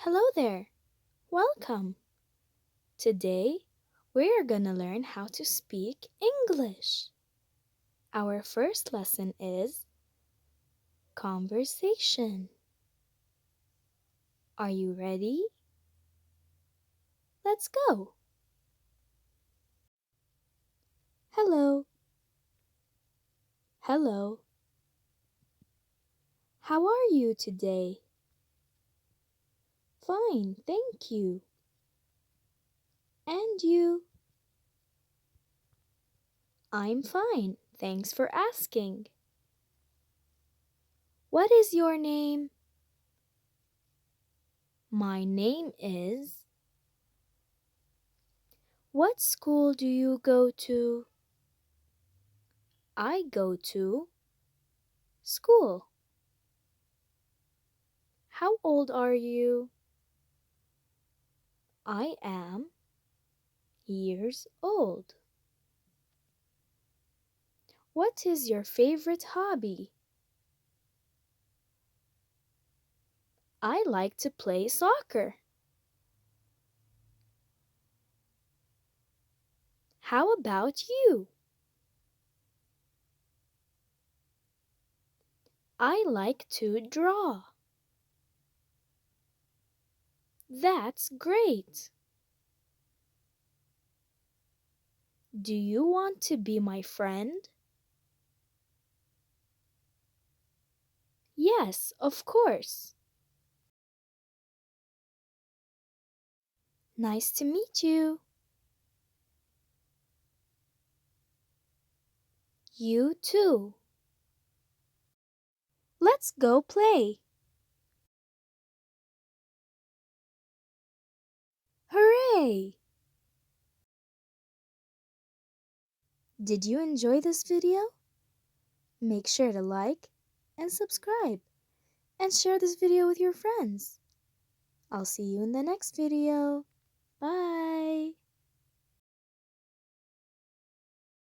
Hello there. Welcome. Today, we're gonna learn how to speak English. Our first lesson is conversation. Are you ready? Let's go. Hello. Hello. How are you today? Fine, thank you. And you? I'm fine. Thanks for asking. What is your name? My name is. What school do you go to? I go to school. How old are you? I am years old. What is your favorite hobby? I like to play soccer. How about you? I like to draw. That's great. Do you want to be my friend? Yes, of course. Nice to meet you. You too. Let's go play. Hooray! Did you enjoy this video? Make sure to like and subscribe and share this video with your friends. I'll see you in the next video. Bye.